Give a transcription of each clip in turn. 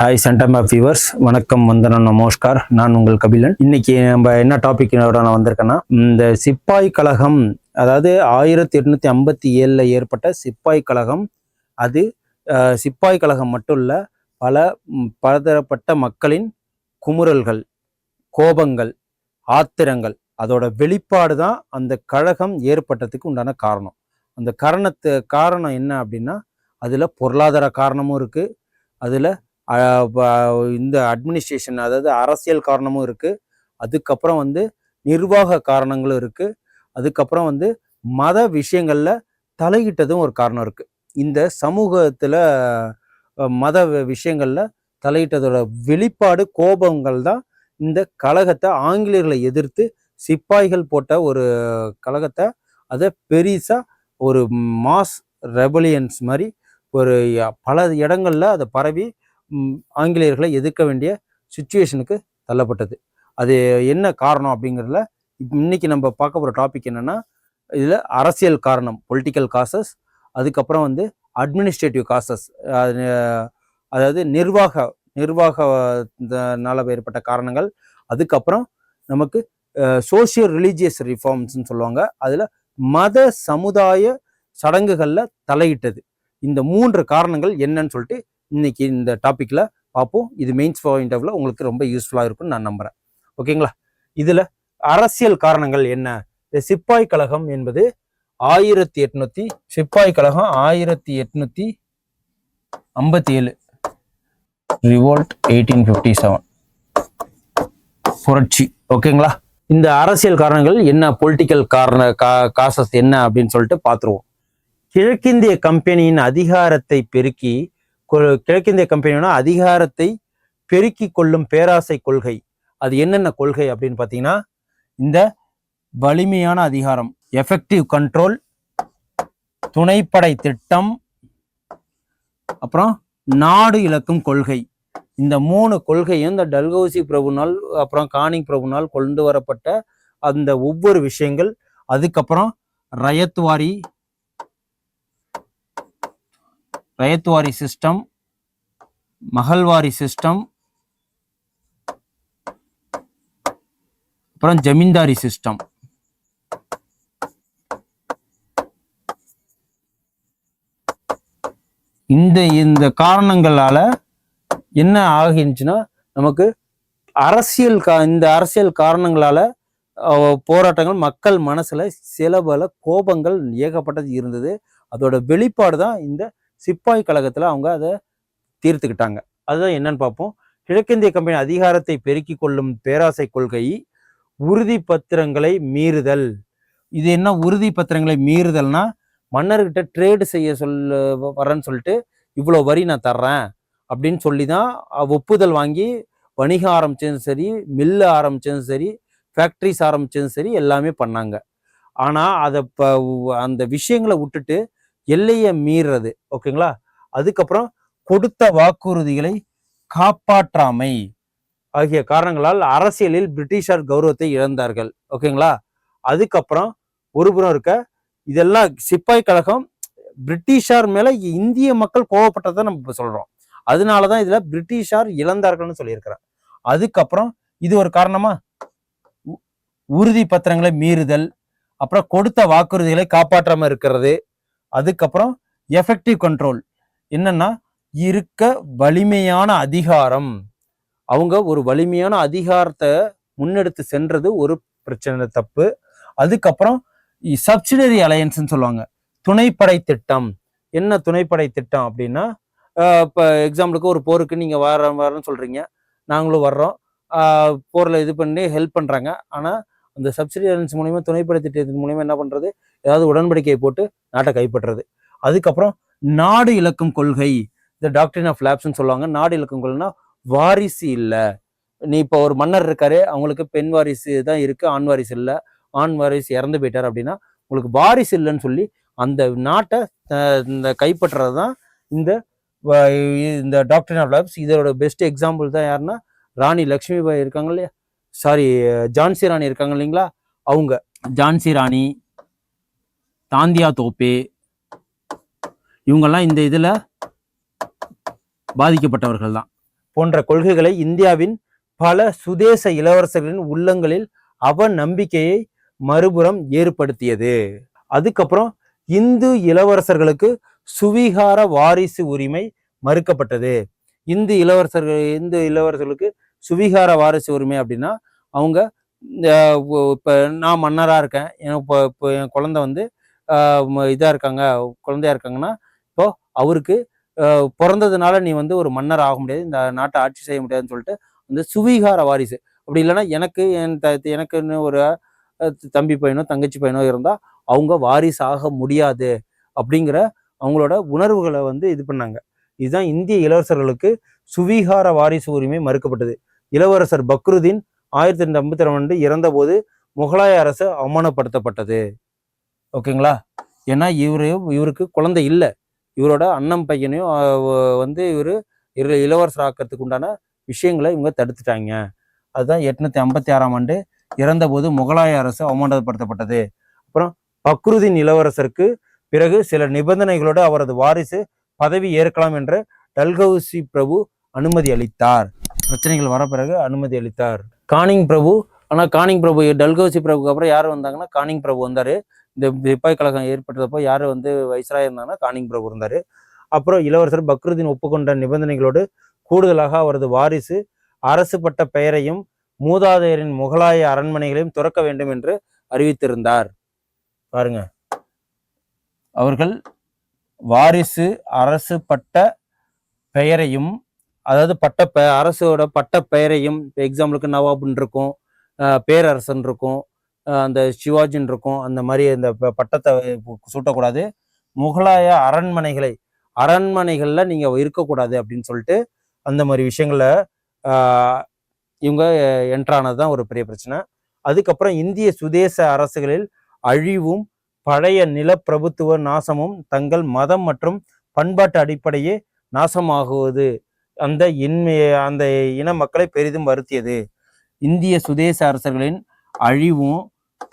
Hi centum of viewers, வணக்கம், வந்தனம், நமஸ்கார். நான் உங்கள் கபிலன். இன்னைக்கு நம்ம என்ன டாபிக்னோட நான் வந்திருக்கேன்னா, இந்த சிப்பாய் கழகம், அதாவது 1857 ஏற்பட்ட சிப்பாய் கழகம். அது சிப்பாய் கழகம் மட்டும் இல்லை, பலதரப்பட்ட மக்களின் குமுறல்கள், கோபங்கள், ஆத்திரங்கள், அதோட வெளிப்பாடு தான் அந்த கழகம் ஏற்பட்டதுக்கு உண்டான காரணம். அந்த காரணம் என்ன அப்படின்னா, அதில் பொருளாதார காரணமும் இருக்குது, அதில் இந்த அட்மினிஸ்ட்ரேஷன், அதாவது அரசியல் காரணமும் இருக்குது, அதுக்கப்புறம் நிர்வாக காரணங்களும் இருக்குது, அதுக்கப்புறம் மத விஷயங்களில் தலையிட்டதும் ஒரு காரணம் இருக்குது. இந்த சமூகத்தில் மத விஷயங்களில் தலையிட்டதோட வெளிப்பாடு கோபங்கள் தான் இந்த கழகத்தை, ஆங்கிலேயர்களை எதிர்த்து சிப்பாய்கள் போட்ட ஒரு கழகத்தை, அதை பெரிசா ஒரு மாஸ் ரெபலியன்ஸ் மாதிரி ஒரு பல இடங்கள்ல அதை பரவி ஆங்கிலேயர்களை எதிர்க்க வேண்டிய சுச்சுவேஷனுக்கு தள்ளப்பட்டது. அது என்ன காரணம் அப்படிங்கிறதுல இன்னைக்கு நம்ம பார்க்க போகிற டாபிக் என்னன்னா, இதில் அரசியல் காரணம், பொலிட்டிக்கல் காசஸ், அதுக்கப்புறம் அட்மினிஸ்ட்ரேட்டிவ் காசஸ், அதாவது நிர்வாகனால ஏற்பட்ட காரணங்கள், அதுக்கப்புறம் நமக்கு சோசியல் ரிலீஜியஸ் ரிஃபார்ம்ஸ்ன்னு சொல்லுவாங்க, அதில் மத சமுதாய சடங்குகளில் தலையிட்டது. இந்த 3 காரணங்கள் என்னன்னு சொல்லிட்டு இன்னைக்கு இந்த டாபிக்ல பார்ப்போம். இது மெயின்ஸ் பாயிண்ட் ஆஃப்ல உங்களுக்கு ரொம்ப யூஸ்ஃபுல்லாக இருக்கும்னு நான் நம்புறேன். ஓகேங்களா? இதுல அரசியல் காரணங்கள் என்ன? சிப்பாய் கழகம் என்பது 1800 சிப்பாய் கழகம் 1857 ரிவோல்ட் 1857 புரட்சி. ஓகேங்களா? இந்த அரசியல் காரணங்கள் என்ன, பொலிட்டிக்கல் காசஸ் என்ன அப்படின்னு சொல்லிட்டு பார்த்துருவோம். கிழக்கிந்திய கம்பெனியின் அதிகாரத்தை பெருக்கி கொள்ளும் பேராசை கொள்கை. அது என்னென்ன கொள்கை அப்படின்னு பார்த்தீங்கன்னா, இந்த வலிமையான அதிகாரம், எஃபெக்டிவ் கண்ட்ரோல், துணைப்படை திட்டம், அப்புறம் நாடு இழக்கும் கொள்கை. இந்த 3 கொள்கையும் இந்த டல்ஹௌசி பிரபுனால், அப்புறம் கானிங் பிரபுனால் கொண்டு வரப்பட்ட அந்த ஒவ்வொரு விஷயங்கள். அதுக்கப்புறம் ரயத்வாரி சிஸ்டம், மஹல்வாரி சிஸ்டம், அப்புறம் ஜமீன்தாரி சிஸ்டம். இந்த காரணங்களால என்ன ஆகிருச்சுன்னா, நமக்கு இந்த அரசியல் காரணங்களால போராட்டங்கள், மக்கள் மனசுல சில பல கோபங்கள் ஏகப்பட்டது இருந்தது. அதோட வெளிப்பாடு தான் இந்த சிப்பாய் கழகத்துல அவங்க அதை தீர்த்துக்கிட்டாங்க. அதுதான் என்னன்னு பார்ப்போம். கிழக்கிந்திய கம்பெனி அதிகாரத்தை பெருக்கி கொள்ளும் பேராசை கொள்கை, உறுதி பத்திரங்களை மீறுதல். இது என்ன உறுதி பத்திரங்களை மீறுதல்னா, மன்னர்கிட்ட ட்ரேடு செய்ய வரேன்னு சொல்லிட்டு இவ்வளோ வரி நான் தர்றேன் அப்படின்னு சொல்லி தான் ஒப்புதல் வாங்கி வணிகம் ஆரம்பிச்சதும் சரி, மில்லு ஆரம்பிச்சதும் சரி, ஃபேக்ட்ரிஸ் ஆரம்பிச்சதும் சரி, எல்லாமே பண்ணாங்க. ஆனால் அதை அந்த விஷயங்களை விட்டுட்டு எல்லையை மீறது. ஓகேங்களா? அதுக்கப்புறம் கொடுத்த வாக்குறுதிகளை காப்பாற்றாமை ஆகிய காரணங்களால் அரசியலில் பிரிட்டிஷார் கௌரவத்தை இழந்தார்கள். ஓகேங்களா? அதுக்கப்புறம் ஒருபுறம் இருக்க இதெல்லாம் சிப்பாய் கழகம் பிரிட்டிஷார் மேல இந்திய மக்கள் கோவப்பட்டதை நம்ம இப்ப சொல்றோம். அதனாலதான் இதுல பிரிட்டிஷார் இழந்தார்கள்னு சொல்லியிருக்கிறேன். அதுக்கப்புறம் இது ஒரு காரணமா, உறுதி பத்திரங்களை மீறுதல், அப்புறம் கொடுத்த வாக்குறுதிகளை காப்பாற்றாம இருக்கிறது, அதுக்கப்புறம் எஃபெக்டிவ் கண்ட்ரோல் என்னன்னா, இருக்க வலிமையான அதிகாரம். அவங்க ஒரு வலிமையான அதிகாரத்தை முன்னெடுத்து சென்றது ஒரு பிரச்சனை, தப்பு. அதுக்கப்புறம் சப்சிடரி அலையன்ஸ்ன்னு சொல்லுவாங்க, துணைப்படை திட்டம். என்ன துணைப்படை திட்டம் அப்படின்னா, இப்போ எக்ஸாம்பிளுக்கு ஒரு போருக்கு நீங்க வரன்னு சொல்றீங்க, நாங்களும் வர்றோம், போர்ல இது பண்ணி ஹெல்ப் பண்றாங்க. ஆனா அந்த சப்சிடி அலையன்ஸ் மூலியமா, துணைப்படை திட்டத்தின் மூலியமா என்ன பண்றது, ஏதாவது உடன்படிக்கையை போட்டு நாட்டை கைப்பற்றுறது. அதுக்கப்புறம் நாடு இழக்கும் கொள்கை, இந்த டாக்டரின் ஆஃப் லேப்ஸ்ன்னு சொல்லுவாங்க. நாடு இழக்கும் கொள்கைன்னா, வாரிசு இல்லை. நீ இப்போ ஒரு மன்னர் இருக்காரு, அவங்களுக்கு பெண் வாரிசு தான் இருக்கு, ஆண் வாரிசு இல்லை, ஆண் வாரிசு இறந்து போயிட்டார் அப்படின்னா உங்களுக்கு வாரிசு இல்லைன்னு சொல்லி அந்த நாட்டை இந்த கைப்பற்றுறது தான் இந்த டாக்டரின் ஆஃப் லேப்ஸ். இதோட பெஸ்ட் எக்ஸாம்பிள் தான் யாருன்னா, ராணி லக்ஷ்மிபாய் இருக்காங்க இல்லையா, ஜான்சி ராணி இருக்காங்க இல்லைங்களா, அவங்க ஜான்சி ராணி, தாந்தியா தோப்பே, இவங்கெல்லாம் இந்த இதுல பாதிக்கப்பட்டவர்கள் தான். போன்ற கொள்கைகளை இந்தியாவின் பல சுதேச இளவரசர்களின் உள்ளங்களில் அவநம்பிக்கையை மறுபுறம் ஏற்படுத்தியது. அதுக்கப்புறம் இந்து இளவரசர்களுக்கு சுவீகார வாரிசு உரிமை மறுக்கப்பட்டது. இந்து இளவரசர்களுக்கு சுவீகார வாரிசு உரிமை அப்படின்னா, அவங்க இப்போ நான் மன்னராக இருக்கேன், இப்போ என் குழந்தை வந்து இதாக இருக்காங்க, குழந்தையா இருக்காங்கன்னா, இப்போ அவருக்கு பிறந்ததுனால நீ வந்து ஒரு மன்னர் ஆக முடியாது, இந்த நாட்டை ஆட்சி செய்ய முடியாதுன்னு சொல்லிட்டு அந்த சுவீகார வாரிசு. அப்படி இல்லைன்னா எனக்குன்னு ஒரு தம்பி பையனோ தங்கச்சி பையனோ இருந்தால் அவங்க வாரிசு ஆக முடியாது அப்படிங்கிற அவங்களோட உணர்வுகளை வந்து இது பண்ணாங்க. இதுதான் இந்திய இளவரசர்களுக்கு சுவீகார வாரிசு உரிமை மறுக்கப்பட்டது. இளவரசர் பக்ருதீன் 1252 இறந்தபோது முகலாய அரசு அவமானப்படுத்தப்பட்டது. ஓகேங்களா? ஏன்னா இவருக்கு குழந்தை இல்லை, இவரோட அண்ணன் பையனையும் வந்து இளவரசர் ஆக்கிறதுக்கு உண்டான விஷயங்களை இவங்க தடுத்துட்டாங்க. அதுதான் 856 இறந்தபோது முகலாய அரசு அவமானப்படுத்தப்பட்டது. அப்புறம் பக்ருதீன் இளவரசருக்கு பிறகு சில நிபந்தனைகளோடு அவரது வாரிசு பதவி ஏற்கலாம் என்று டல்ஹவுசி பிரபு அனுமதி அளித்தார். பிரச்சனைகள் வர பிறகு அனுமதி அளித்தார். கானிங் பிரபு, ஆனால் கானிங் பிரபு டல்ஹவுசி பிரபுக்கு அப்புறம் யார் வந்தாங்கன்னா கானிங் பிரபு வந்தார். இந்த சிப்பாய் கழகம் ஏற்பட்டதப்போ யார் வந்து வைஸ்ராய் இருந்தாங்கன்னா கானிங் பிரபு இருந்தார். அப்புறம் இளவரசர் பக்ருதீன் ஒப்புக்கொண்ட நிபந்தனைகளோடு கூடுதலாக அவரது வாரிசு அரசு பட்ட பெயரையும் மூதாதையரின் முகலாய அரண்மனைகளையும் துறக்க வேண்டும் என்று அறிவித்திருந்தார். பாருங்க, அவர்கள் வாரிசு அரசு பட்ட பெயரையும், அதாவது அரசோட பட்ட பெயரையும், எக்ஸாம்பிளுக்கு நவாப்னு இருக்கும், பேரரசன் இருக்கும், அந்த சிவாஜின்னு இருக்கும், அந்த மாதிரி அந்த பட்டத்தை சூட்டக்கூடாது. முகலாய அரண்மனைகளில் நீங்கள் இருக்கக்கூடாது அப்படின்னு சொல்லிட்டு அந்த மாதிரி விஷயங்களை இவங்க என்ட்ரானது தான் ஒரு பெரிய பிரச்சனை. அதுக்கப்புறம் இந்திய சுதேச அரசுகளில் அழிவும் பழைய நிலப்பிரபுத்துவ நாசமும் தங்கள் மதம் மற்றும் பண்பாட்டு அடிப்படையே நாசமாகுவது அந்த இன மக்களை பெரிதும் வருத்தியது. இந்திய சுதேச அரசர்களின் அழிவும்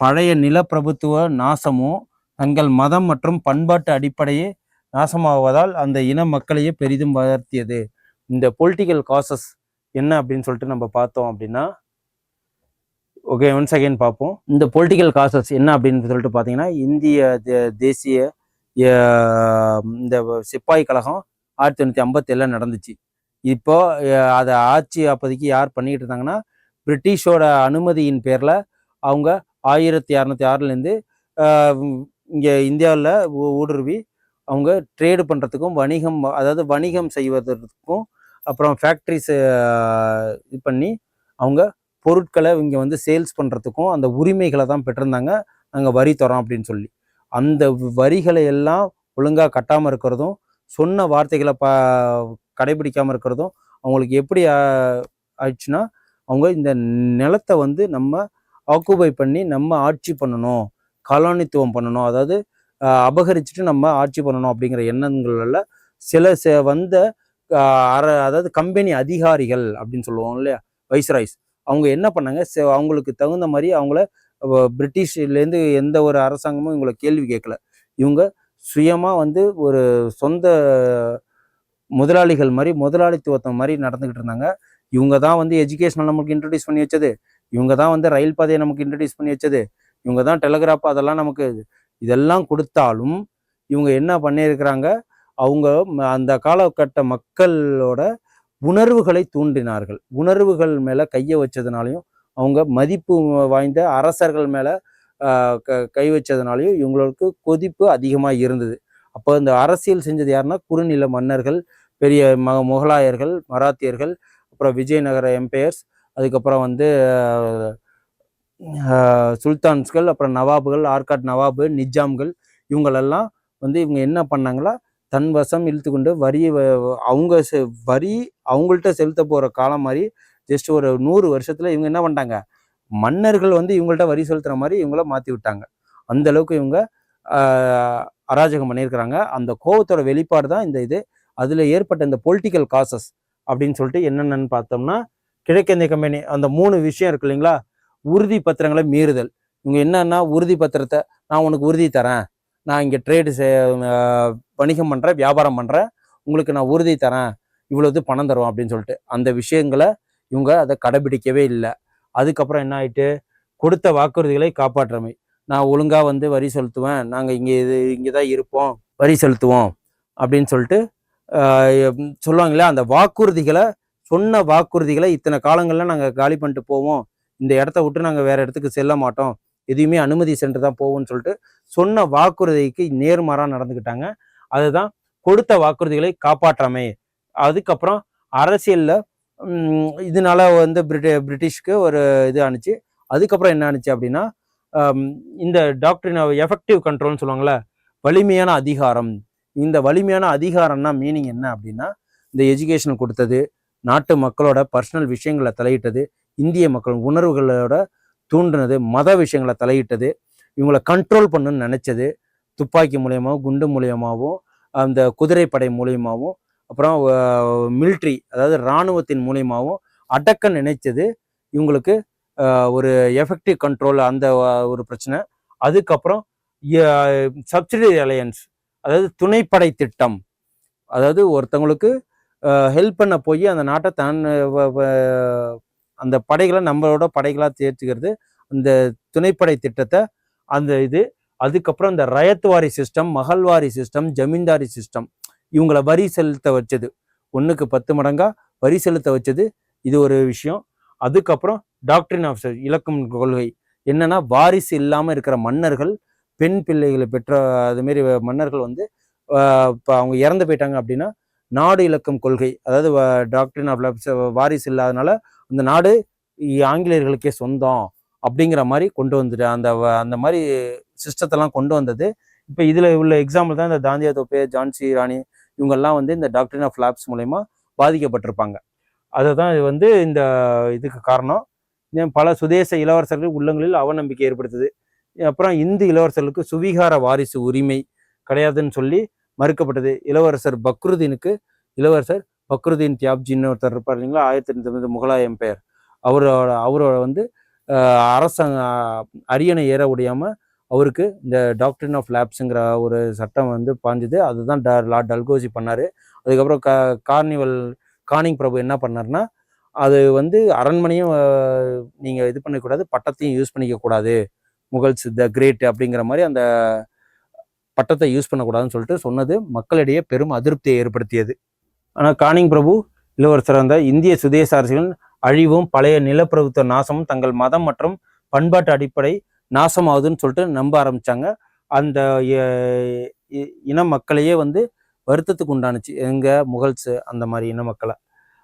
பழைய நிலப்பிரபுத்துவ நாசமும் தங்கள் மதம் மற்றும் பண்பாட்டு அடிப்படையே நாசமாவதால் அந்த இன மக்களையே பெரிதும் வருத்தியது. இந்த பொலிட்டிக்கல் காசஸ் என்ன அப்படின்னு சொல்லிட்டு நம்ம பார்த்தோம் அப்படின்னா, ஓகே, ஒன்ஸ் அகைன் பார்ப்போம். இந்த பொலிட்டிக்கல் காசஸ் என்ன அப்படின்னு சொல்லிட்டு பார்த்தீங்கன்னா, இந்திய தேசிய இந்த சிப்பாய் கழகம் 1957 நடந்துச்சு. இப்போ அதை ஆட்சி அப்போதைக்கு யார் பண்ணிக்கிட்டு இருந்தாங்கன்னா, பிரிட்டிஷோட அனுமதியின் பேரில் அவங்க 1606 இங்கே இந்தியாவில் ஊடுருவி அவங்க ட்ரேடு பண்ணுறதுக்கும் வணிகம் செய்வதற்கும் அப்புறம் ஃபேக்ட்ரிஸ் இது பண்ணி அவங்க பொருட்களை இங்கே வந்து சேல்ஸ் பண்ணுறதுக்கும் அந்த உரிமைகளை தான் பெற்றிருந்தாங்க. நாங்கள் வரி தரோம் அப்படின்னு சொல்லி அந்த வரிகளை எல்லாம் ஒழுங்காக கட்டாமல் இருக்கிறதும், சொன்ன வார்த்தைகளை கடைபிடிக்காமல் இருக்கிறதும் அவங்களுக்கு எப்படி ஆயிடுச்சுன்னா, அவங்க இந்த நிலத்தை வந்து நம்ம ஆக்குபை பண்ணி நம்ம ஆட்சி பண்ணணும், காலனித்துவம் பண்ணணும், அதாவது அபகரிச்சுட்டு நம்ம ஆட்சி பண்ணணும் அப்படிங்கிற எண்ணங்கள்ல சில வந்த அதாவது கம்பெனி அதிகாரிகள் அப்படின்னு சொல்லுவோம் இல்லையா, வைஸ்ராய்ஸ், அவங்க என்ன பண்ணாங்க, அவங்களுக்கு தகுந்த மாதிரி அவங்கள பிரிட்டிஷ்லேருந்து எந்த ஒரு அரசாங்கமும் இவங்களை கேள்வி கேட்கல. இவங்க சுயமாக வந்து ஒரு சொந்த முதலாளிகள் மாதிரி முதலாளித்துவத்தை மாதிரி நடந்துக்கிட்டு இருந்தாங்க. இவங்க தான் வந்து எஜுகேஷனை நமக்கு இன்ட்ரடியூஸ் பண்ணி வச்சது, இவங்க தான் வந்து ரயில் பாதையை நமக்கு இன்ட்ரடியூஸ் பண்ணி வச்சது, இவங்க தான் டெலிகிராஃப் அதெல்லாம் நமக்கு இதெல்லாம் கொடுத்தாலும் இவங்க என்ன பண்ணியிருக்கிறாங்க, அவங்க அந்த காலகட்ட மக்களோட உணர்வுகளை தூண்டினார்கள். உணர்வுகள் மேலே கையை வச்சதுனாலையும், அவங்க மதிப்பு வாய்ந்த அரசர்கள் மேலே கை வச்சதுனாலையும் இவங்களுக்கு கொதிப்பு அதிகமாக இருந்தது. அப்போ இந்த அரசியல் செஞ்சது யாருன்னா, குறுநில மன்னர்கள், பெரிய முகலாயர்கள், மராத்தியர்கள், அப்புறம் விஜயநகர எம்பையர்ஸ், அதுக்கப்புறம் வந்து சுல்தான்ஸ்கள், அப்புறம் நவாபுகள், ஆர்காட் நவாபு, நிஜாம்கள், இவங்களெல்லாம் வந்து இவங்க என்ன பண்ணாங்களா, தன் வசம் இழுத்து கொண்டு வரி அவங்கள்ட்ட செலுத்த போகிற காலம் மாதிரி ஜஸ்ட் ஒரு 100 வருஷத்தில் இவங்க என்ன பண்ணிட்டாங்க, மன்னர்கள் வந்து இவங்கள்ட்ட வரி செலுத்துகிற மாதிரி இவங்கள மாற்றி விட்டாங்க. அந்த அளவுக்கு இவங்க அராஜகம் பண்ணியிருக்கிறாங்க. அந்த கோபத்தோட வெளிப்பாடு தான் இந்த அதில் ஏற்பட்ட இந்த பொலிட்டிக்கல் காசஸ் அப்படின்னு சொல்லிட்டு என்னென்னு பார்த்தோம்னா, கிழக்கிந்திய கம்பெனி அந்த 3 விஷயம் இருக்கு இல்லைங்களா, உறுதி பத்திரங்களை மீறுதல். இவங்க என்னன்னா, உறுதி பத்திரத்தை நான் உனக்கு உறுதி தரேன், நான் இங்கே வணிகம் பண்ணுறேன், வியாபாரம் பண்ணுறேன், உங்களுக்கு நான் உறுதி தரேன், இவ்வளவு பணம் தருவோம் அப்படின்னு சொல்லிட்டு அந்த விஷயங்களை இவங்க அதை கடைபிடிக்கவே இல்லை. அதுக்கப்புறம் என்ன ஆயிட்டு, கொடுத்த வாக்குறுதிகளை காப்பாற்றாமை. நான் ஒழுங்கா வந்து வரி செலுத்துவேன், நாங்கள் இங்கே தான் இருப்போம், வரி செலுத்துவோம் அப்படின்னு சொல்லிட்டு சொல்லுவாங்களே, அந்த வாக்குறுதிகளை சொன்ன வாக்குறுதிகளை இத்தனை காலங்கள்ல நாங்கள் காலி பண்ணிட்டு போவோம், இந்த இடத்த விட்டு நாங்கள் வேற இடத்துக்கு செல்ல மாட்டோம், எதையுமே அனுமதி சென்று தான் போவோம்னு சொல்லிட்டு சொன்ன வாக்குறுதிக்கு நேர்மாறாக நடந்துக்கிட்டாங்க. அதுதான் கொடுத்த வாக்குறுதிகளை காப்பாற்றாமை. அதுக்கப்புறம் அரசியல்ல இதனால வந்து பிரிட்டிஷ்க்கு ஒரு இது ஆணுச்சு. அதுக்கப்புறம் என்ன ஆணுச்சு அப்படின்னா, இந்த டாக்டரின் எஃபெக்டிவ் கண்ட்ரோல்னு சொல்லுவாங்கள்ல, வலிமையான அதிகாரம். இந்த வலிமையான அதிகாரம்னா மீனிங் என்ன அப்படின்னா, இந்த எஜுகேஷன் கொடுத்தது, நாட்டு மக்களோட பர்சனல் விஷயங்களை தலையிட்டது, இந்திய மக்கள் உணர்வுகளோட தூண்டினது, மத விஷயங்களை தலையிட்டது, இவங்களை கண்ட்ரோல் பண்ணுன்னு நினைச்சது, துப்பாக்கி மூலியமாகவும் குண்டு மூலியமாகவும் அந்த குதிரைப்படை மூலியமாகவும் அப்புறம் மிலிட்ரி அதாவது இராணுவத்தின் மூலியமாகவும் அடக்க நினைச்சது இவங்களுக்கு ஒரு எஃபெக்டிவ் கண்ட்ரோல் அந்த ஒரு பிரச்சனை. அதுக்கப்புறம் சப்சிடரி அலையன்ஸ் அதாவது துணைப்படை திட்டம், அதாவது ஒருத்தவங்களுக்கு ஹெல்ப் பண்ண போய் அந்த நாட்டை அந்த படைகளை நம்மளோட படைகளாக சேர்த்துக்கிறது, அந்த துணைப்படை திட்டத்தை அந்த இது. அதுக்கப்புறம் இந்த ryotwari system, மகள்வாரி system, zamindari system, இவங்களை வரி செலுத்த வச்சது, 1க்கு 10 மடங்கா வரி செலுத்த வச்சது, இது ஒரு விஷயம். அதுக்கப்புறம் டாக்டரின் ஆஃப் இலக்கம் கொள்கை என்னன்னா, வாரிசு இல்லாமல் இருக்கிற மன்னர்கள், பெண் பிள்ளைகளை பெற்ற அதுமாரி மன்னர்கள் வந்து இப்போ அவங்க இறந்து போயிட்டாங்க அப்படின்னா நாடு இலக்கம் கொள்கை, அதாவது டாக்டரின் ஆஃப் வாரிசு இல்லாதனால அந்த நாடு ஆங்கிலேயர்களுக்கே சொந்தம் அப்படிங்கிற மாதிரி கொண்டு வந்துட்டு அந்த மாதிரி சிஸ்டத்தெல்லாம் கொண்டு வந்தது. இப்போ இதில் உள்ள எக்ஸாம்பிள் தான் இந்த தாந்தியா தோப்பே, ஜான்சி ராணி, இவங்கெல்லாம் வந்து இந்த டாக்டரின் ஆஃப் லாப்ஸ் மூலயமா பாதிக்கப்பட்டிருப்பாங்க. அதை தான் இது வந்து இந்த இதுக்கு காரணம். பல சுதேச இளவரசர்கள் உள்ளங்களில் அவநம்பிக்கை ஏற்படுத்துது. அப்புறம் இந்து இளவரசர்களுக்கு சுவீகார வாரிசு உரிமை கிடையாதுன்னு சொல்லி மறுக்கப்பட்டது. இளவரசர் பக்ருதீன் தியாப்ஜின்னு ஒருத்தர் இருப்பார் இல்லைங்களா, 1809 முகலாய எம்பையர், அவரோட வந்து அரசாங்க அரியணை ஏற முடியாமல் அவருக்கு இந்த டாக்டரின் ஆஃப் லேப்ஸுங்கிற ஒரு சட்டம் வந்து பாஞ்சுது. அதுதான் லார்ட் டல்கோசி பண்ணார். அதுக்கப்புறம் கானிங் பிரபு என்ன பண்ணார்னா, அது வந்து அரண்மனையும் நீங்கள் இது பண்ணக்கூடாது, பட்டத்தையும் யூஸ் பண்ணிக்கக்கூடாது, முகல்ஸ் த கிரேட் அப்படிங்கிற மாதிரி அந்த பட்டத்தை யூஸ் பண்ணக்கூடாதுன்னு சொல்லிட்டு சொன்னது மக்களிடையே பெரும் அதிருப்தியை ஏற்படுத்தியது. ஆனால் கானிங் பிரபு இளவரசர் அந்த இந்திய சுதேச அரசுகளின் அழிவும் பழைய நிலப்பிரபுத்துவ நாசமும் தங்கள் மதம் மற்றும் பண்பாட்டு அடிப்படை நாசமாகுதுன்னு சொல்லிட்டு நம்ப ஆரம்பிச்சாங்க. அந்த இன மக்களையே வந்து வருத்தத்துக்கு உண்டானுச்சு எங்க முகல்ஸ் அந்த மாதிரி இன மக்களை.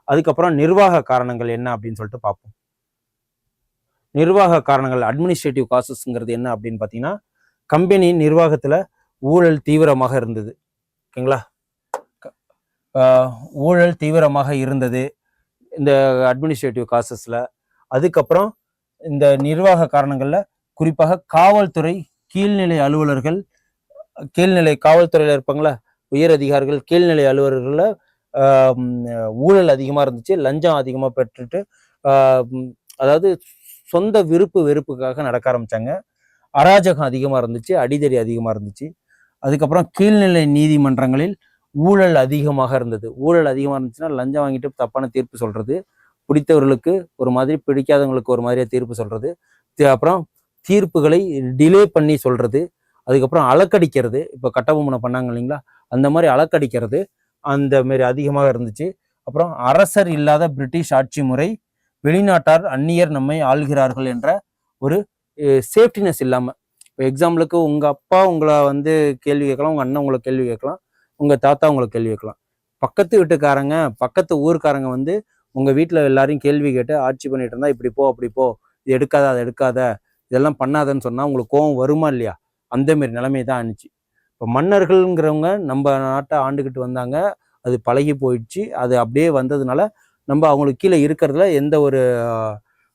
அதுக்கப்புறம் நிர்வாக காரணங்கள் என்ன அப்படின்னு சொல்லிட்டு பார்ப்போம். நிர்வாக காரணங்கள், அட்மினிஸ்ட்ரேட்டிவ் காசஸ்ங்கிறது என்ன அப்படின்னு பார்த்தீங்கன்னா, கம்பெனி நிர்வாகத்தில் ஊழல் தீவிரமாக இருந்தது. ஓகேங்களா, ஊழல் தீவிரமாக இருந்தது இந்த அட்மினிஸ்ட்ரேட்டிவ் காசஸில். அதுக்கப்புறம் இந்த நிர்வாக காரணங்களில் குறிப்பாக காவல்துறை கீழ்நிலை அலுவலர்கள், கீழ்நிலை காவல்துறையில் இருப்பாங்களா உயர் அதிகாரிகள், கீழ்நிலை அலுவலர்களில் ஊழல் அதிகமாக இருந்துச்சு, லஞ்சம் அதிகமாக பெற்றுட்டு அதாவது சொந்த வெறுப்புக்காக நடக்க ஆரம்பித்தாங்க. அராஜகம் அதிகமாக இருந்துச்சு, அடிதடி அதிகமாக இருந்துச்சு. அதுக்கப்புறம் கீழ்நிலை நீதிமன்றங்களில் ஊழல் அதிகமாக இருந்தது. ஊழல் அதிகமாக இருந்துச்சுன்னா லஞ்சம் வாங்கிட்டு தப்பான தீர்ப்பு சொல்கிறது, பிடித்தவர்களுக்கு ஒரு மாதிரி பிடிக்காதவங்களுக்கு ஒரு மாதிரியாக தீர்ப்பு சொல்கிறது, அப்புறம் தீர்ப்புகளை டிலே பண்ணி சொல்கிறது, அதுக்கப்புறம் அலக்கடிக்கிறது. இப்போ கட்டபொம்மனை பண்ணாங்க இல்லைங்களா, அந்த மாதிரி அலக்கடிக்கிறது அந்த மாரி அதிகமாக இருந்துச்சு. அப்புறம் அரசர் இல்லாத பிரிட்டிஷ் ஆட்சி முறை, வெளிநாட்டார் அந்நியர் நம்மை ஆள்கிறார்கள் என்ற ஒரு சேஃப்டினஸ் இல்லாமல். இப்போ எக்ஸாம்பிளுக்கு உங்கள் அப்பா உங்களை வந்து கேள்வி கேட்கலாம், உங்கள் அண்ணன் உங்களை கேள்வி கேட்கலாம், உங்கள் தாத்தா உங்களை கேள்வி கேட்கலாம். பக்கத்து வீட்டுக்காரங்க, பக்கத்து ஊருக்காரங்க வந்து உங்கள் வீட்டில் எல்லாரையும் கேள்வி கேட்டு ஆட்சி பண்ணிட்டு இருந்தா, இப்படி போ அப்படி போ, இது எடுக்காத அதை எடுக்காத இதெல்லாம் பண்ணாதன்னு சொன்னால் உங்களுக்கு கோவம் வருமா இல்லையா? அந்தமாரி நிலைமை தான் ஆணுச்சு. இப்போ மன்னர்கள்ங்கிறவங்க நம்ம நாட்டை ஆண்டுக்கிட்டு வந்தாங்க, அது பழகி போயிடுச்சு. அது அப்படியே வந்ததுனால நம்ம அவங்களுக்கு கீழே இருக்கிறதுல எந்த ஒரு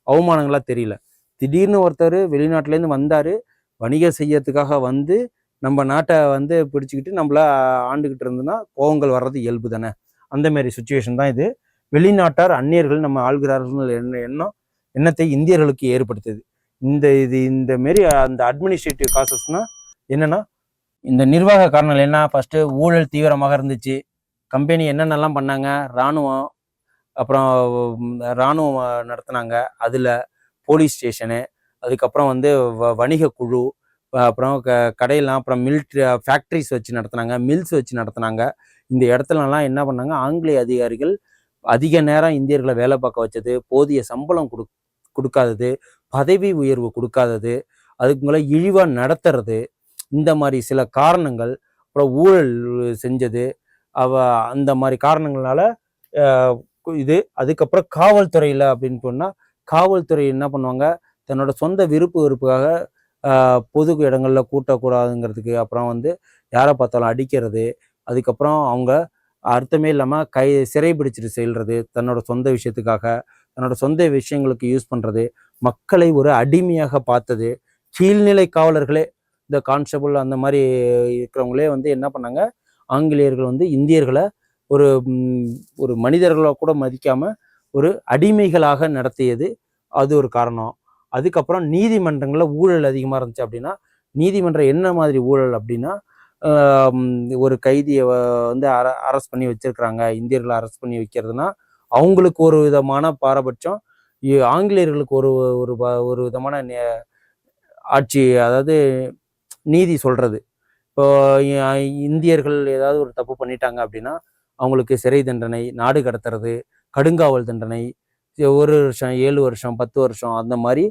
அவமானங்களாக தெரியல. திடீர்னு ஒருத்தர் வெளிநாட்டிலேருந்து வந்தார், வணிகம் செய்யறதுக்காக வந்து நம்ம நாட்டை வந்து பிடிச்சிக்கிட்டு நம்மள ஆண்டுக்கிட்டு இருந்ததுன்னா கோவங்கள் வர்றது இயல்பு தானே. அந்தமாரி சுச்சுவேஷன் தான் இது. வெளிநாட்டார் அந்நியர்கள் நம்ம ஆள்கிறார்கள் எண்ணத்தை இந்தியர்களுக்கு ஏற்படுத்துது. இந்த மாரி அந்த அட்மினிஸ்ட்ரேட்டிவ் காசஸ்னா என்னன்னா, இந்த நிர்வாக காரணங்கள் என்ன, ஃபர்ஸ்ட் ஊழல் தீவிரமாக இருந்துச்சு, கம்பெனி என்னென்னலாம் பண்ணாங்க, இராணுவம், அப்புறம் இராணுவம் நடத்துனாங்க. அதில் போலீஸ் ஸ்டேஷனு, அதுக்கப்புறம் வந்து வணிக குழு, அப்புறம் கடையெல்லாம், அப்புறம் மிலிட்ரி ஃபேக்ட்ரிஸ் வச்சு நடத்துனாங்க, மில்ஸ் வச்சு நடத்துனாங்க. இந்த இடத்துலலாம் என்ன பண்ணாங்க, ஆங்கிலேய அதிகாரிகள் அதிக நேரம் இந்தியர்களை வேலை பார்க்க வச்சது, போதிய சம்பளம் கொடுக்காதது, பதவி உயர்வு கொடுக்காதது, அதுக்கு மேலே இழிவாக நடத்துறது, இந்த மாதிரி சில காரணங்கள், அப்புறம் ஊழல் செஞ்சது, அந்த மாதிரி காரணங்களால இது. அதுக்கப்புறம் காவல்துறையில் அப்படின்னு சொன்னால், காவல்துறை என்ன பண்ணுவாங்க, தன்னோட சொந்த வெறுப்புக்காக பொது இடங்களில் கூட்டக்கூடாதுங்கிறதுக்கு, அப்புறம் வந்து யாரை பார்த்தாலும் அடிக்கிறது, அதுக்கப்புறம் அவங்க அர்த்தமே இல்லாமல் சிறை பிடிச்சிட்டு செல்றது, தன்னோட சொந்த விஷயத்துக்காக, தன்னோட சொந்த விஷயங்களுக்கு யூஸ் பண்ணுறது, மக்களை ஒரு அடிமையாக பார்த்தது. கீழ்நிலை காவலர்களே, இந்த கான்ஸ்டபிள் அந்த மாதிரி இருக்கிறவங்களே வந்து என்ன பண்ணாங்க, ஆங்கிலேயர்கள் வந்து இந்தியர்களை ஒரு ஒரு மனிதர்களை கூட மதிக்காமல் ஒரு அடிமைகளாக நடத்தியது, அது ஒரு காரணம். அதுக்கப்புறம் நீதிமன்றங்களில் ஊழல் அதிகமாக இருந்துச்சு அப்படின்னா, நீதிமன்றம் என்ன மாதிரி ஊழல் அப்படின்னா, ஒரு கைதியை வந்து அரெஸ்ட் பண்ணி வச்சிருக்கிறாங்க, இந்தியர்களை அரெஸ்ட் பண்ணி வைக்கிறதுனா அவங்களுக்கு ஒரு விதமான பாரபட்சம், ஆங்கிலேயர்களுக்கு ஒரு ஒரு ஒரு விதமான ஆட்சி, அதாவது நீதி சொல்றது. இப்போ இந்தியர்கள் ஏதாவது ஒரு தப்பு பண்ணிட்டாங்க அப்படின்னா அவங்களுக்கு சிறை தண்டனை, நாடு கடத்துறது, கடுங்காவல் தண்டனை, 1 வருஷம், 7 வருஷம், 10 வருஷம், அந்த மாதிரி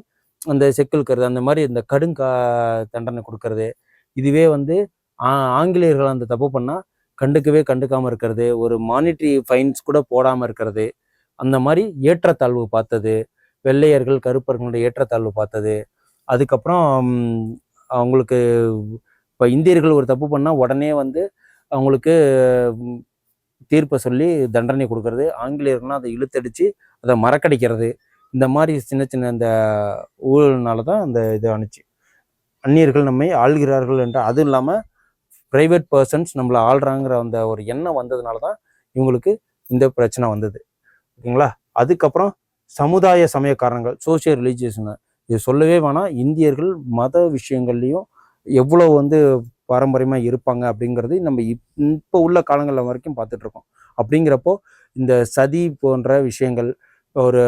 அந்த செக்கிழுக்கிறது, அந்த மாதிரி இந்த தண்டனை கொடுக்கறது. இதுவே வந்து ஆங்கிலேயர்கள் அந்த தப்பு பண்ணால் கண்டுக்காமல் இருக்கிறது, ஒரு மானிட்டரி ஃபைன்ஸ் கூட போடாமல் இருக்கிறது, அந்த மாதிரி ஏற்றத்தாழ்வு பார்த்தது, வெள்ளையர்கள் கருப்பர்களுடைய ஏற்றத்தாழ்வு பார்த்தது. அதுக்கப்புறம் அவங்களுக்கு இப்போ இந்தியர்கள் ஒரு தப்பு பண்ணால் உடனே வந்து அவங்களுக்கு தீர்ப்பை சொல்லி தண்டனை கொடுக்கறது, ஆங்கிலேயர்கள்லாம் அதை இழுத்தடிச்சு அதை மறக்கடிக்கிறது, இந்த மாதிரி சின்ன சின்ன இந்த ஊழல்னால தான் அந்த இது அனுச்சு. அந்நியர்கள் நம்மை ஆள்கிறார்கள் என்ற, அதுவும் இல்லாமல் ப்ரைவேட் பர்சன்ஸ் நம்மளை ஆள்றாங்கிற அந்த ஒரு எண்ணம் வந்ததுனால தான் இவங்களுக்கு இந்த பிரச்சனை வந்தது. ஓகேங்களா. அதுக்கப்புறம் சமுதாய சமய காரணங்கள், சோசியல் ரிலீஜியஸ்னு இது சொல்லவே வேணாம். இந்தியர்கள் மத விஷயங்கள்லையும் எவ்வளோ வந்து பாரம்பரியமாக இருப்பாங்க அப்படிங்கிறது நம்ம இப்போ உள்ள காலங்களில் வரைக்கும் பார்த்துட்டு இருக்கோம். அப்படிங்கிறப்போ இந்த சதி போன்ற விஷயங்கள், ஒரு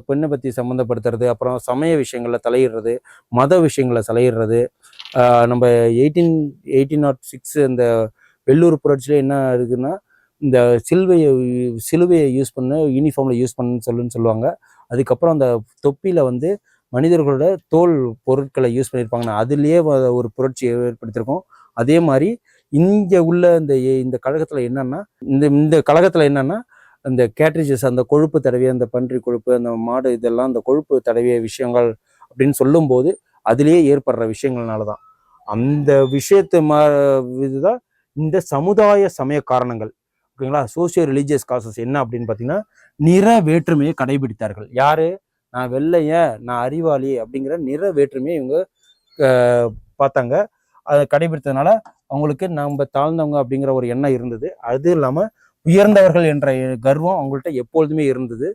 பெண்ணை பற்றி சம்மந்தப்படுத்துறது, அப்புறம் சமய விஷயங்களில் தலையிடுறது, மத விஷயங்களில் தலையிடுறது. நம்ம 1806 இந்த வெள்ளூர் புரட்சியில் என்ன இருக்குன்னா, இந்த சிலுவையை யூஸ் பண்ண, யூனிஃபார்மில் யூஸ் பண்ணுன்னு சொல்லுவாங்க. அதுக்கப்புறம் அந்த தொப்பியில் வந்து மனிதர்களோட தோல் பொருட்களை யூஸ் பண்ணியிருப்பாங்கன்னா அதுலேயே ஒரு புரட்சி ஏற்படுத்தியிருக்கோம். அதே மாதிரி இங்கே உள்ள இந்த கழகத்தில் என்னன்னா, இந்த கழகத்தில் என்னன்னா, அந்த கேட்ரிஜஸ், அந்த கொழுப்பு தடவிய, அந்த பன்றி கொழுப்பு, அந்த மாடு, இதெல்லாம் அந்த கொழுப்பு தடவிய விஷயங்கள் அப்படின்னு சொல்லும்போது அதுலேயே ஏற்படுற விஷயங்கள்னால தான் அந்த விஷயத்து இதுதான் இந்த சமுதாய சமய காரணங்கள். ஓகேங்களா. சோசியல் ரிலீஜியஸ் காசஸ் என்ன அப்படின்னு பார்த்தீங்கன்னா, நிற வேற்றுமையை கடைபிடித்தார்கள். யாரு? நான் வெள்ளைய, நான் அறிவாளி அப்படிங்கிற நிற வேற்றுமையை இவங்க பார்த்தாங்க. அதை கடைபிடித்ததுனால அவங்களுக்கு நம்ம தாழ்ந்தவங்க அப்படிங்கிற ஒரு எண்ணம் இருந்தது. அது இல்லாமல் உயர்ந்தவர்கள் என்ற கர்வம் அவங்கள்ட்ட எப்பொழுதுமே இருந்தது.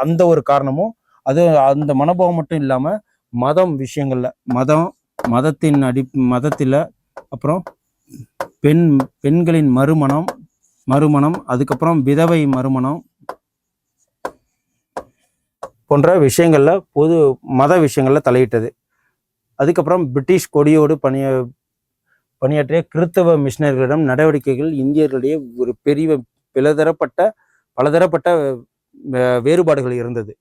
அந்த ஒரு காரணமும், அது அந்த மனோபாவம் மட்டும் இல்லாமல் மதம் விஷயங்கள்ல, மதத்தில் அப்புறம் பெண்களின் மறுமணம், அதுக்கப்புறம் விதவை மறுமணம் போன்ற விஷயங்கள்ல, பொது மத விஷயங்கள்ல தலையிட்டது. அதுக்கப்புறம் பிரிட்டிஷ் கொடியோடு பணியாற்றிய கிறிஸ்தவ மிஷனரிகளிடம் நடவடிக்கைகள் இந்தியர்களுடைய ஒரு பெரிய பலதரப்பட்ட வேறுபாடுகள் இருந்தது.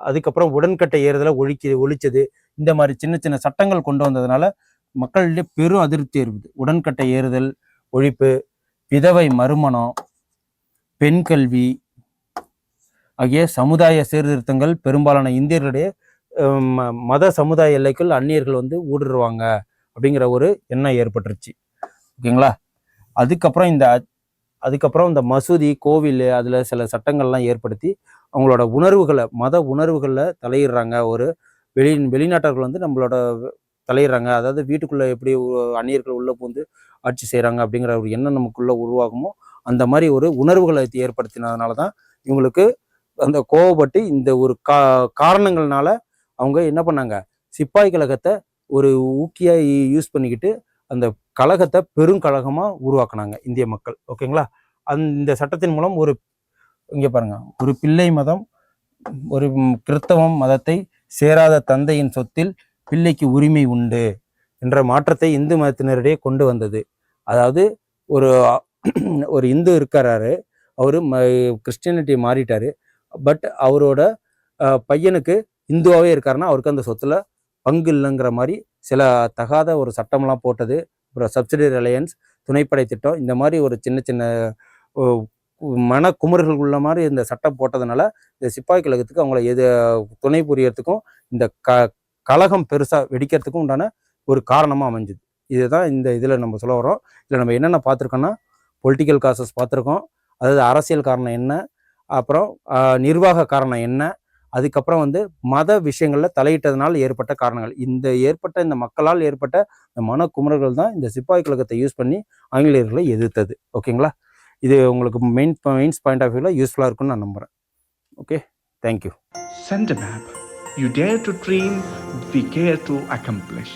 அதுக்கப்புறம் உடன்கட்டை ஏறுதலை ஒழிச்சது. இந்த மாதிரி சின்ன சின்ன சட்டங்கள் கொண்டு வந்ததுனால மக்களிடையே பெரும் அதிருப்தி இருந்தது. உடன்கட்டை ஏறுதல் ஒழிப்பு, விதவை மறுமணம், பெண் கல்வி ஆகிய சமுதாய சீர்திருத்தங்கள் பெரும்பாலான இந்தியர்களுடைய மத சமுதாய எல்லைக்குள் அந்நியர்கள் வந்து ஊடுருவாங்க அப்படிங்கிற ஒரு எண்ணம் ஏற்பட்டுருச்சு. ஓகேங்களா. அதுக்கப்புறம் இந்த மசூதி, கோவில், அதில் சில சட்டங்கள்லாம் ஏற்படுத்தி அவங்களோட மத உணர்வுகளில் தலையிடுறாங்க. ஒரு வெளிநாட்டர்கள் வந்து நம்மளோட தலையிடுறாங்க. அதாவது வீட்டுக்குள்ளே எப்படி அந்நியர்கள் உள்ளே பூந்து ஆட்சி செய்கிறாங்க அப்படிங்கிற ஒரு எண்ணம் நமக்குள்ளே உருவாகுமோ அந்த மாதிரி ஒரு உணர்வுகளை ஏற்படுத்தினதுனால தான் இவங்களுக்கு அந்த கோவப்பட்டு இந்த ஒரு காரணங்கள்னால அவங்க என்ன பண்ணாங்க, சிப்பாய் கழகத்தை ஒரு ஊக்கியாக யூஸ் பண்ணிக்கிட்டு அந்த கழகத்தை பெருங்கழகமாக உருவாக்குனாங்க இந்திய மக்கள். ஓகேங்களா? இந்த சட்டத்தின் மூலம் இங்கே பாருங்க, ஒரு பிள்ளை மதம், ஒரு கிறிஸ்தவம் மதத்தை சேராத தந்தையின் சொத்தில் பிள்ளைக்கு உரிமை உண்டு என்ற மாற்றத்தை இந்து மதத்தினரிடையே கொண்டு வந்தது. அதாவது ஒரு இந்து இருக்கிறாரு, அவரு கிறிஸ்டியானிட்டி மாறிட்டாரு, பட் அவரோட பையனுக்கு இந்துவாகவே இருக்காருன்னா அவருக்கு அந்த சொத்துல பங்கு இல்லைங்கிற மாதிரி சில தகாத ஒரு சட்டம்லாம் போட்டது. அப்புறம் சப்சிடரி அலையன்ஸ், துணைப்படை திட்டம், இந்த மாதிரி ஒரு சின்ன சின்ன மன குமுறல்கள் உள்ள மாதிரி இந்த சட்டம் போட்டதுனால இந்த சிப்பாய் கழகத்துக்கு அவங்கள துணை புரியறதுக்கும் இந்த கழகம் பெருசாக வெடிக்கிறதுக்கும் உண்டான ஒரு காரணமாக அமைஞ்சுது. இதுதான் இந்த இதில் நம்ம சொல்ல வரோம். இதில் நம்ம என்னென்ன பார்த்துருக்கோன்னா, பொலிட்டிக்கல் காசஸ் பார்த்துருக்கோம், அதாவது அரசியல் காரணம் என்ன, அப்புறம் நிர்வாக காரணம் என்ன, அதுக்கப்புறம் மத விஷயங்களில் தலையிட்டதுனால ஏற்பட்ட காரணங்கள், இந்த மக்களால் ஏற்பட்ட மன குமுறல்கள் தான் இந்த சிப்பாய் கழகத்தை யூஸ் பண்ணி ஆங்கிலேயர்களை எதிர்த்தது. ஓகேங்களா? இது உங்களுக்கு மெயின்ஸ் பாயிண்ட் ஆஃப் வியூவில் யூஸ்ஃபுல்லாக இருக்குன்னு நான் நம்புகிறேன். Okay, thank you. Send a map. You dare to dream, we care to accomplish.